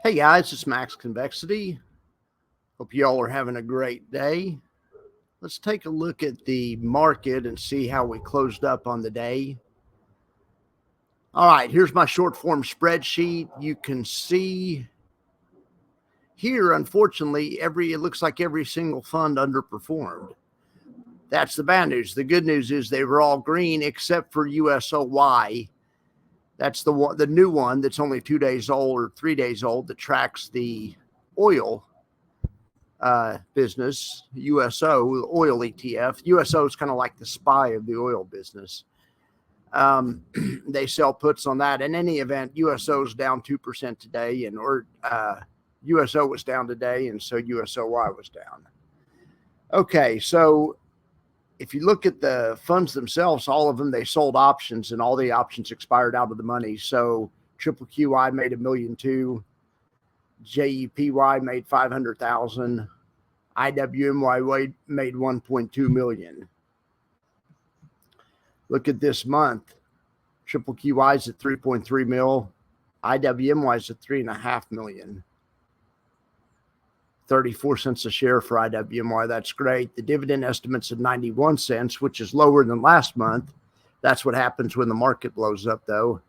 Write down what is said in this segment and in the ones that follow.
Hey guys, it's Max Convexity. Hope you all are having a great day. Let's take a look at the market and see how we closed up on the day. All right, here's my short form spreadsheet. You can see here, unfortunately, it looks like every single fund underperformed. That's the bad news. The good news is they were all green except for USOY. That's the new one that's only 2 days old or 3 days old that tracks the oil business, USO, oil ETF. USO is kind of like the SPY of the oil business. They sell puts on that. In any event, USO is down 2% today, USO was down today, and so USOY was down. Okay, so if you look at the funds themselves, all of them, they sold options, and all the options expired out of the money. So Triple QI made $1.2 million. JEPY made $500,000. IWMY made $1.2 million. Look at this month. Triple QI is at 3.3 mil. IWMY is at $3.5 million. 34 cents a share for IWMY. That's great. The dividend estimate's at 91 cents, which is lower than last month. That's what happens when the market blows up, though.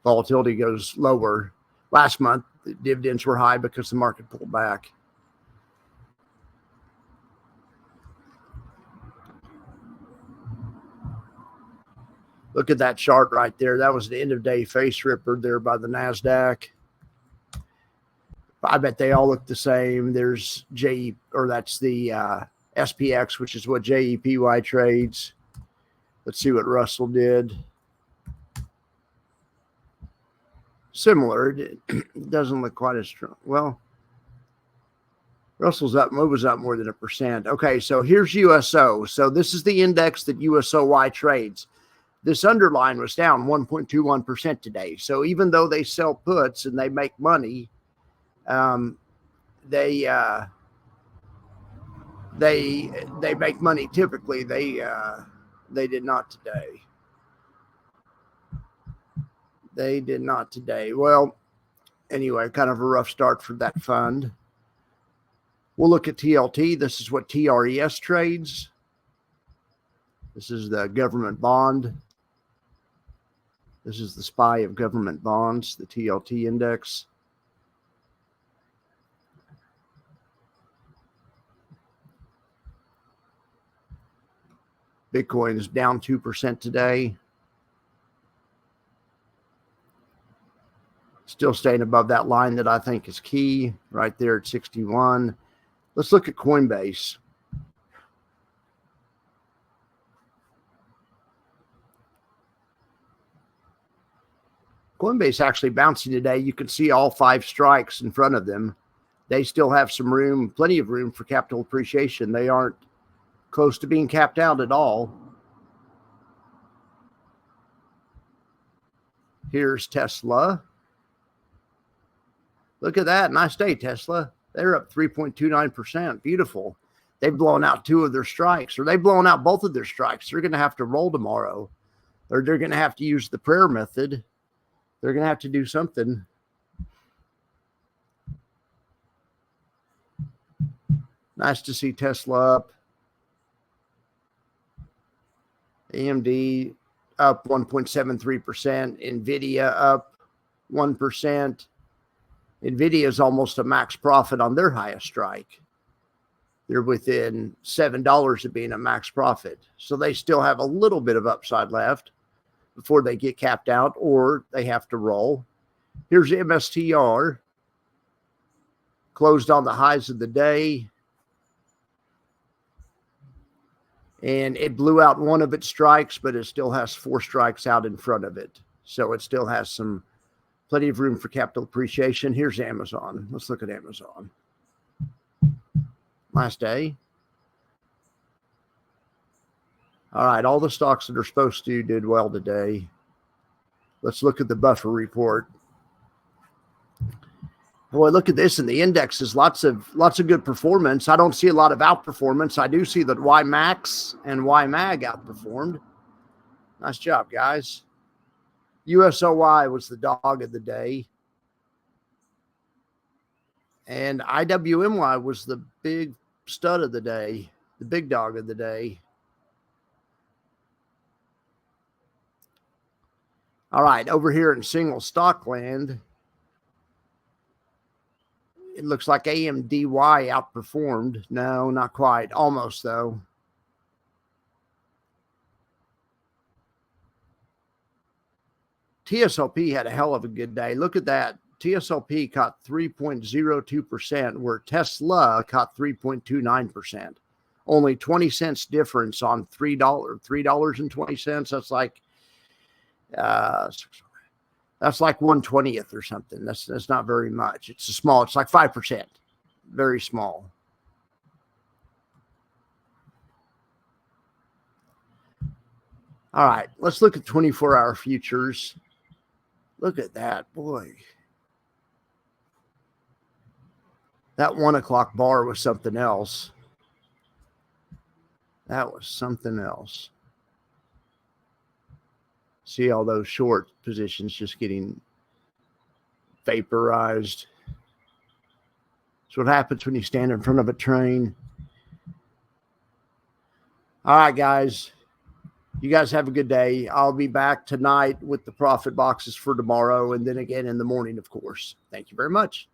Volatility goes lower. Last month, the dividends were high because the market pulled back. Look at that chart right there. That was the end of day face ripper there by the NASDAQ. I bet they all look the same. There's that's the SPX, which is what JEPY trades. Let's see what Russell did. Similar. It doesn't look quite as strong. Well, Russell's up, was up more than 1%. Okay, so here's USO. So this is the index that USOY trades. This underline was down 1.21% today. So even though they sell puts and they make money, they make money typically. They did not today. They did not today. Well, anyway, kind of a rough start for that fund. We'll look at TLT. This is what TRES trades. This is the government bond. This is the SPY of government bonds, the TLT index. Bitcoin is down 2% today. Still staying above that line that I think is key, right there at 61. Let's look at Coinbase. Coinbase actually bouncing today. You can see all 5 strikes in front of them. They still have some room, plenty of room for capital appreciation. They aren't close to being capped out at all. Here's Tesla. Look at that. Nice day, Tesla. They're up 3.29%. Beautiful. They've blown out 2 of their strikes, or they've blown out both of their strikes. They're going to have to roll tomorrow, or they're going to have to use the prayer method. They're going to have to do something. Nice to see Tesla up. AMD up 1.73%. NVIDIA up 1%. NVIDIA is almost a max profit on their highest strike. They're within $7 of being a max profit. So they still have a little bit of upside left before they get capped out, or they have to roll. Here's MSTR. Closed on the highs of the day. And it blew out 1 of its strikes, but it still has 4 strikes out in front of it. So it still has plenty of room for capital appreciation. Here's Amazon. Let's look at Amazon. Last day. All right, all the stocks that are supposed to did well today. Let's look at the buffer report. Boy, look at this in the indexes. Lots of good performance. I don't see a lot of outperformance. I do see that YMAX and YMAG outperformed. Nice job, guys. USOY was the dog of the day. And IWMY was the big stud of the day, the big dog of the day. All right, over here in single stock land, it looks like AMDY outperformed. No, not quite. Almost, though. TSLP had a hell of a good day. Look at that. TSLP caught 3.02%, where Tesla caught 3.29%. Only 20 cents difference on $3.20. That's like that's like 1/20th or something. That's not very much. It's a small. It's like 5%. Very small. All right, let's look at 24-hour futures. Look at that, boy. That 1 o'clock bar was something else. That was something else. See all those short positions just getting vaporized. That's what happens when you stand in front of a train. All right, guys. You guys have a good day. I'll be back tonight with the profit boxes for tomorrow and then again in the morning, of course. Thank you very much.